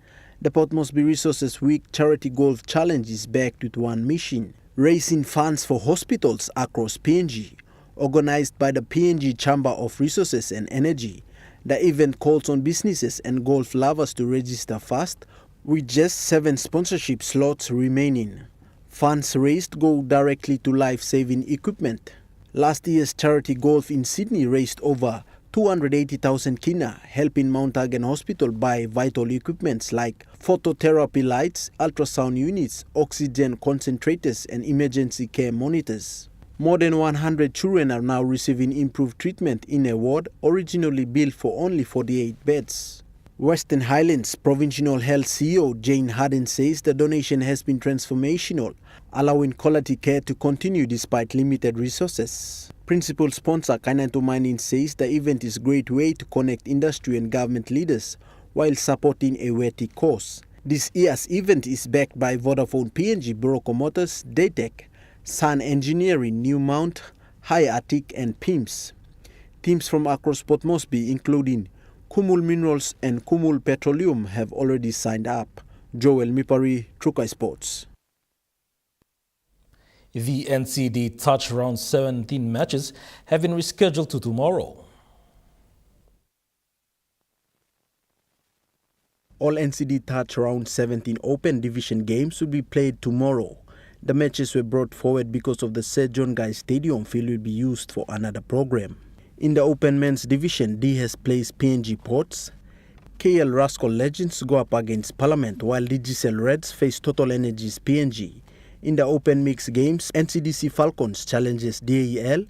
The Port Moresby Resources Week Charity Golf Challenge is backed with one mission: raising funds for hospitals across PNG. Organized by the PNG Chamber of Resources and Energy, the event calls on businesses and golf lovers to register fast, with just 7 sponsorship slots remaining. Funds raised go directly to life-saving equipment. Last year's charity golf in Sydney raised over 280,000 kina, helping Mount Hagen Hospital buy vital equipments like phototherapy lights, ultrasound units, oxygen concentrators, and emergency care monitors. More than 100 children are now receiving improved treatment in a ward originally built for only 48 beds. Western Highlands Provincial Health CEO Jane Harden says the donation has been transformational, allowing quality care to continue despite limited resources. Principal sponsor Kainanto Mining says the event is a great way to connect industry and government leaders while supporting a worthy cause. This year's event is backed by Vodafone PNG, Boroko Motors, Daytech, Sun Engineering, Newmount, High Arctic and PIMS. Teams from across Port Moresby, including Kumul Minerals and Kumul Petroleum, have already signed up. Joel Mipari, Trukai Sports. The NCD Touch Round 17 matches have been rescheduled to tomorrow. All NCD Touch Round 17 Open Division games will be played tomorrow. The matches were brought forward because of the Sir John Guy Stadium field will be used for another program. In the Open Men's Division, DS plays PNG Ports. KL Rascal Legends go up against Parliament, while Digicel Reds face Total Energies PNG. In the Open Mixed Games, NCDC Falcons challenges DAL,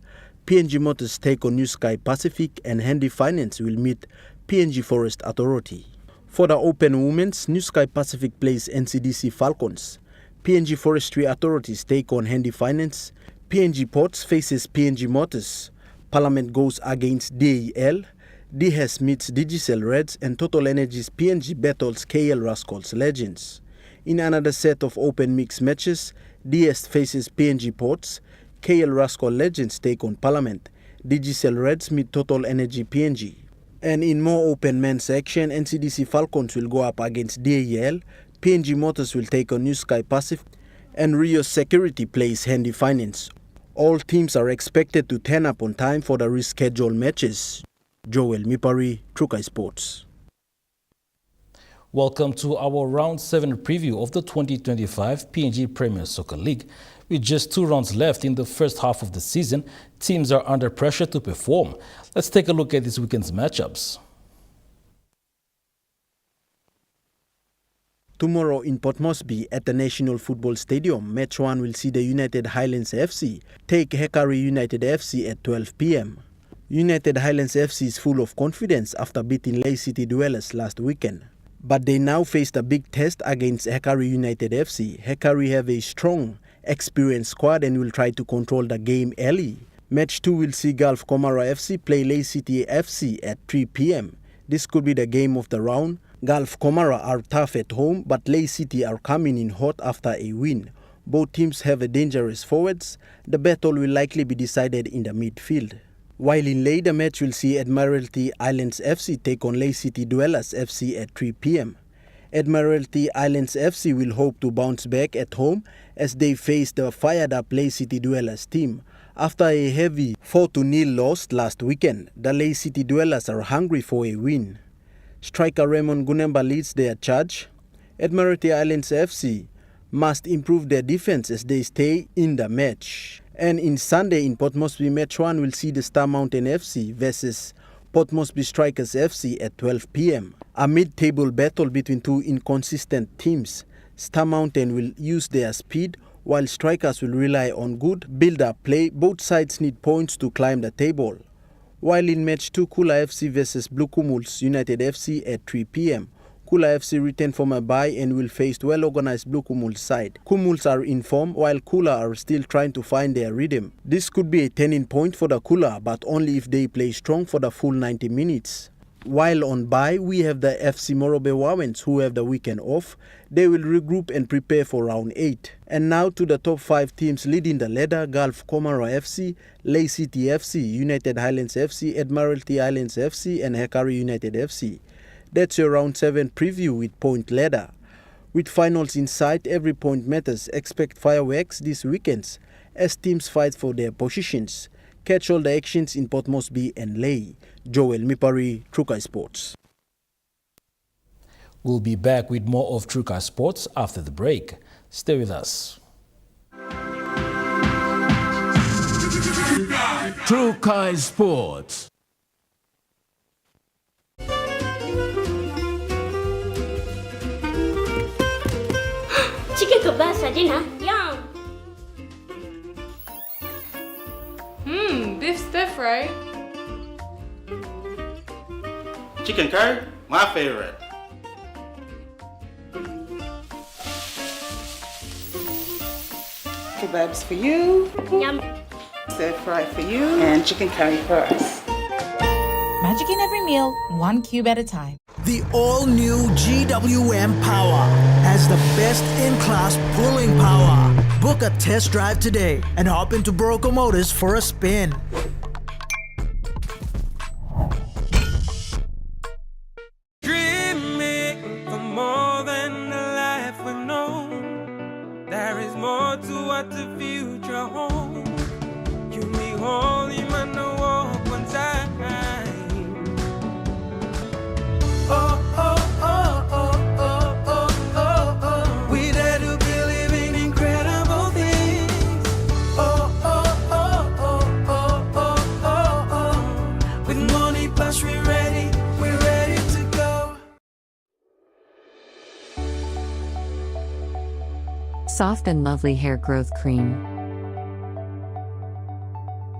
PNG Motors take on New Sky Pacific, and Handy Finance will meet PNG Forest Authority. For the Open Women's, New Sky Pacific plays NCDC Falcons. PNG Forestry Authorities take on Handy Finance. PNG Ports faces PNG Motors. Parliament goes against DAL. DS meets Digicel Reds, and Total Energies PNG battles KL Rascals Legends. In another set of open mixed matches, DS faces PNG Ports, KL Rascal Legends take on Parliament, Digicel Reds meet Total Energy PNG. And in more open men's action, NCDC Falcons will go up against DAL, PNG Motors will take on New Sky Pacific, and Rio Security plays Handy Finance. All teams are expected to turn up on time for the rescheduled matches. Joel Mipari, Trukai Sports. Welcome to our Round 7 preview of the 2025 PNG Premier Soccer League. With just 2 rounds left in the first half of the season, teams are under pressure to perform. Let's take a look at this weekend's matchups. Tomorrow in Port Moresby at the National Football Stadium, Match 1 will see the United Highlands FC take Hekari United FC at 12 p.m. United Highlands FC is full of confidence after beating Lay City Dwellers last weekend. But they now face the big test against Hekari United FC. Hekari have a strong, experienced squad and will try to control the game early. Match 2 will see Gulf Komara FC play Lay City FC at 3 p.m. This could be the game of the round. Gulf Komara are tough at home, but Lay City are coming in hot after a win. Both teams have a dangerous forwards. The battle will likely be decided in the midfield. While in Lae, the match will see Admiralty Islands FC take on Lae City Dwellers FC at 3 p.m. Admiralty Islands FC will hope to bounce back at home as they face the fired-up Lae City Dwellers team. After a heavy 4-0 loss last weekend, the Lae City Dwellers are hungry for a win. Striker Raymond Gunemba leads their charge. Admiralty Islands FC must improve their defense as they stay in the match. And in Sunday in Port Moresby, Match 1 will see the Star Mountain FC versus Port Moresby Strikers FC at 12 p.m. A mid-table battle between two inconsistent teams. Star Mountain will use their speed while Strikers will rely on good build-up play. Both sides need points to climb the table. While in Match 2, Kula FC versus Blue Kumuls United FC at 3 p.m. Kula FC return from a bye and will face well-organized Blue Kumuls side. Kumuls are in form while Kula are still trying to find their rhythm. This could be a turning point for the Kula, but only if they play strong for the full 90 minutes. While on bye, we have the FC Morobe Wawens who have the weekend off. They will regroup and prepare for round 8. And now to the top 5 teams leading the ladder: Gulf Komaro FC, Lae City FC, United Highlands FC, Admiralty Islands FC and Hekari United FC. That's your round 7 preview with point ladder. With finals in sight, every point matters. Expect fireworks this weekend as teams fight for their positions. Catch all the actions in Port Moresby and Lae. Joel Mipari, Trukai Sports. We'll be back with more of Trukai Sports after the break. Stay with us. Trukai Sports. Chicken kebab for dinner. Yum! Beef stir fry. Chicken curry, my favorite. Kebabs for you. Yum. Stir fry for you. And chicken curry for us. Magic in every meal, one cube at a time. The all-new GWM Power has the best-in-class pulling power. Book a test drive today and hop into Boroco Motors for a spin. Dreaming for more than the life we've known. There is more to what the future holds. You may only man the walk one time. Oh, oh, oh, oh, oh, oh, oh, oh. We dare to believe in incredible things. Oh, oh, oh, oh, oh, oh, oh, oh. With money plus we're ready to go. Soft and lovely hair growth cream.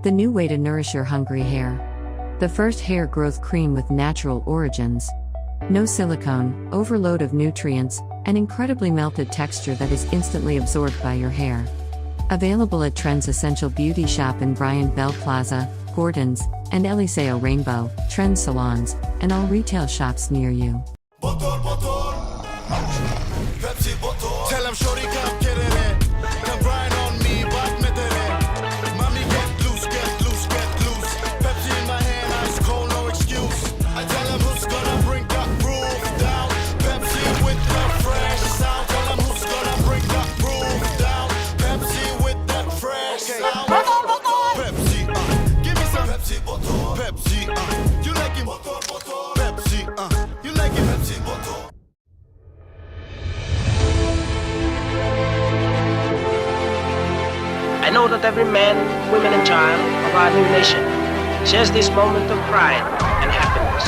The new way to nourish your hungry hair. The first hair growth cream with natural origins. No silicone, overload of nutrients, and incredibly melted texture that is instantly absorbed by your hair. Available at Trends Essential Beauty Shop in Bryant Bell Plaza, Gordon's, and Eliseo Rainbow, Trends salons, and all retail shops near you. Tell him shorty come get it. Come grind on me, but me it. Mommy get loose, get loose, get loose. Pepsi in my hand, ice cold, no excuse. I tell him who's gonna bring that roof down. Pepsi with the fresh sound. Tell him who's gonna bring that roof down. Pepsi with that fresh sound. Pepsi, give me some Pepsi, Pepsi, you like it? Pepsi, you like it? Pepsi, bottle. I know that every man, woman, and child of our new nation shares this moment of pride and happiness.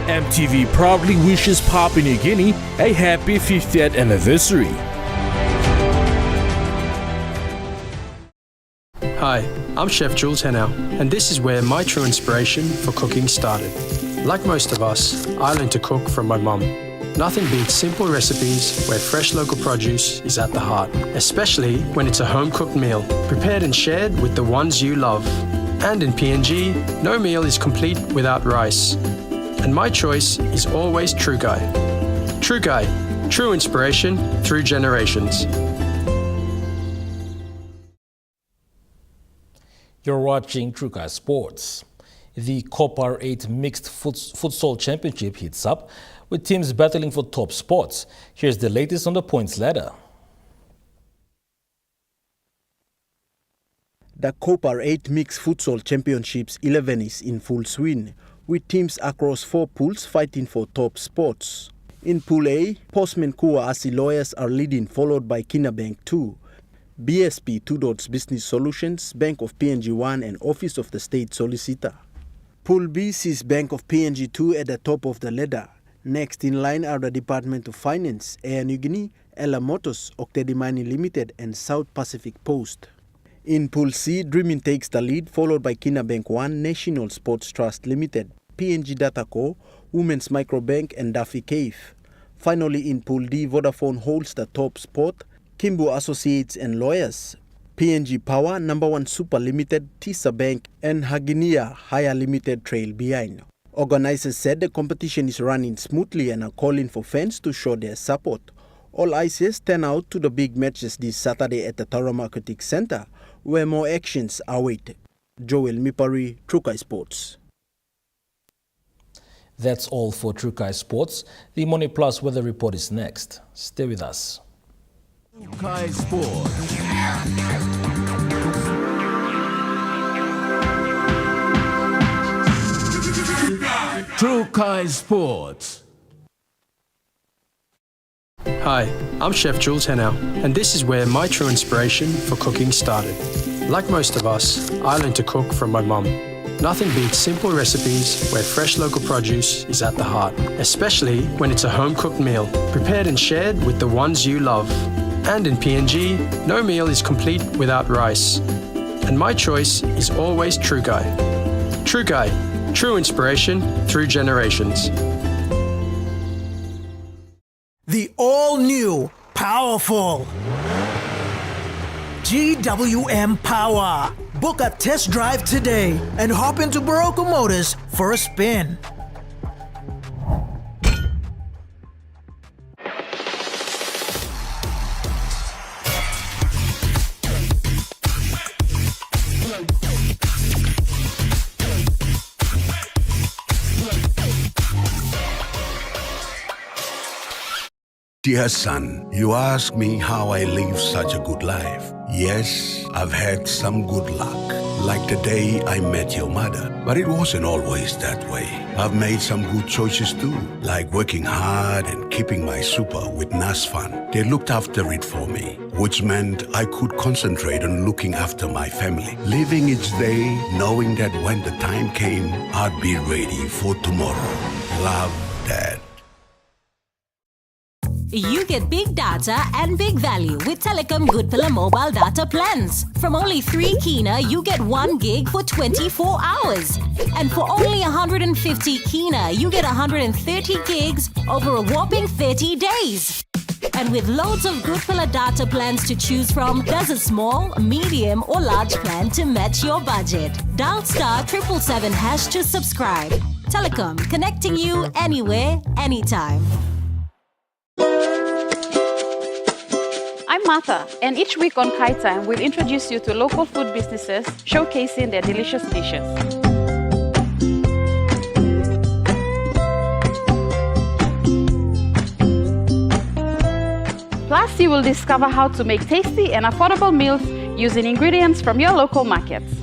EMTV proudly wishes Papua New Guinea a happy 50th anniversary. Hi, I'm Chef Jules Henao, and this is where my true inspiration for cooking started. Like most of us, I learned to cook from my mum. Nothing beats simple recipes where fresh local produce is at the heart, especially when it's a home-cooked meal, prepared and shared with the ones you love. And in PNG, no meal is complete without rice. And my choice is always Trukai. Trukai, true inspiration through generations. You're watching Trukai Sports. The Copper 8 Mixed Futsal Championship heats up, with teams battling for top spots. Here's the latest on the points ladder. The Copper 8 Mixed Futsal Championships 11 is in full swing, with teams across 4 pools fighting for top spots. In Pool A, Postman Kua Asi Lawyers are leading, followed by Kinabank 2, BSP 2 Dots Business Solutions, Bank of PNG 1 and Office of the State Solicitor. Pool B sees Bank of PNG 2 at the top of the ladder. Next in line are the Department of Finance, Air Niugini, Ella Motors, Octedi Mining Limited and South Pacific Post. In Pool C, Dreaming takes the lead, followed by Kinabank 1, National Sports Trust Limited, PNG Data Co, Women's Microbank and Duffy Cave. Finally in Pool D, Vodafone holds the top spot, Kimbo Associates and Lawyers, PNG Power, Number 1 Super Limited, Tisa Bank and Haginia Hire Limited trail behind. Organizers said the competition is running smoothly and are calling for fans to show their support. All eyes turn out to the big matches this Saturday at the Tarama Aquatic Center, where more actions await. Joel Mipari, Trukai Sports. That's all for Trukai Sports. The Money Plus weather report is next. Stay with us. Trukai Sports. Trukai Sports. Hi, I'm Chef Jules Henao, and this is where my true inspiration for cooking started. Like most of us, I learned to cook from my mum. Nothing beats simple recipes where fresh local produce is at the heart, especially when it's a home-cooked meal, prepared and shared with the ones you love. And in PNG, no meal is complete without rice. And my choice is always Trukai. Trukai, true inspiration through generations. The all-new, powerful GWM Power. Book a test drive today and hop into Barocco Motors for a spin. Dear son, you ask me how I live such a good life. Yes, I've had some good luck, like the day I met your mother. But it wasn't always that way. I've made some good choices too, like working hard and keeping my super with NASFAN. They looked after it for me, which meant I could concentrate on looking after my family. Living each day, knowing that when the time came, I'd be ready for tomorrow. Love, Dad. You get big data and big value with Telecom Good Pillar mobile data plans. From only 3 kina, you get 1 gig for 24 hours. And for only 150 kina, you get 130 gigs over a whopping 30 days. And with loads of Good Pillar data plans to choose from, there's a small, medium or large plan to match your budget. Dial *777# to subscribe. Telecom, connecting you anywhere, anytime. I'm Martha, and each week on Kai Time, we'll introduce you to local food businesses showcasing their delicious dishes. Plus, you will discover how to make tasty and affordable meals using ingredients from your local markets.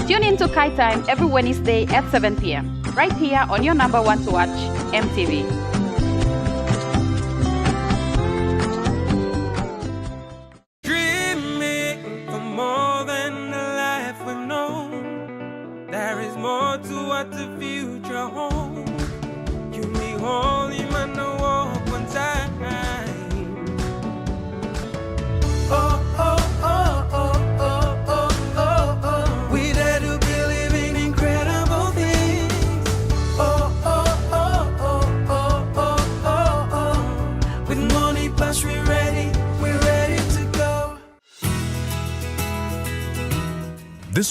Tune in to Kai Time every Wednesday at 7 p.m. right here on your number 1 to watch, EMTV. Dreaming for more than the life we've known. There is more to what the future holds. You may hold him and walk one time. Oh, oh, oh, oh, oh, oh, oh, oh. We dare to believe in incredible things. Oh, oh, oh, oh, oh, oh, oh, oh. With money plus we're ready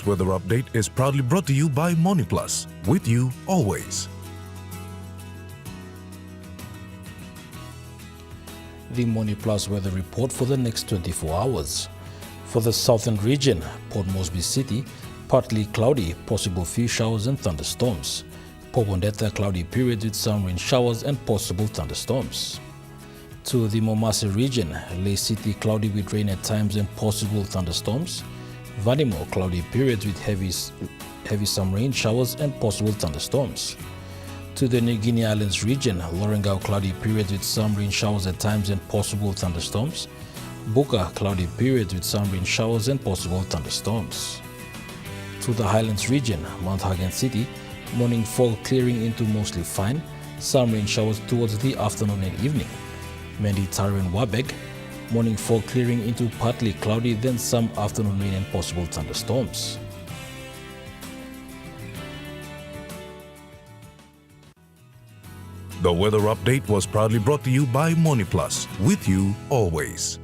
weather update is proudly brought to you by MoneyPlus, with you always. The MoneyPlus weather report for the next 24 hours. For the southern region, Port Moresby City, partly cloudy, possible few showers and thunderstorms. Pobondeta, cloudy periods with some rain showers and possible thunderstorms. To the Momase region, Lay City, cloudy with rain at times and possible thunderstorms. Vanimo, cloudy periods with heavy some rain showers and possible thunderstorms. To the New Guinea Islands region, Lorengau, cloudy periods with some rain showers at times and possible thunderstorms. Buka, cloudy periods with some rain showers and possible thunderstorms. To the Highlands region, Mount Hagen City, morning fog clearing into mostly fine, some rain showers towards the afternoon and evening. Mendi, Taro and Wabeg, morning fog clearing into partly cloudy, then some afternoon rain and possible thunderstorms. The weather update was proudly brought to you by MoneyPlus, with you always.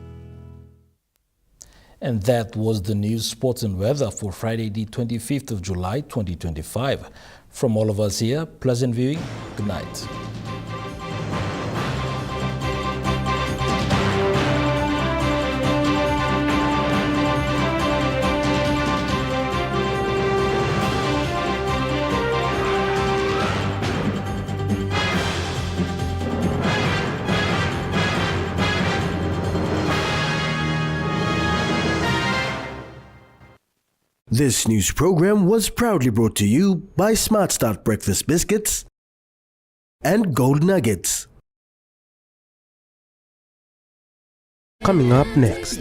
And that was the news, sports and weather for Friday, the 25th of July, 2025. From all of us here, pleasant viewing. Good night. This news program was proudly brought to you by Smart Start Breakfast Biscuits and Gold Nuggets. Coming up next.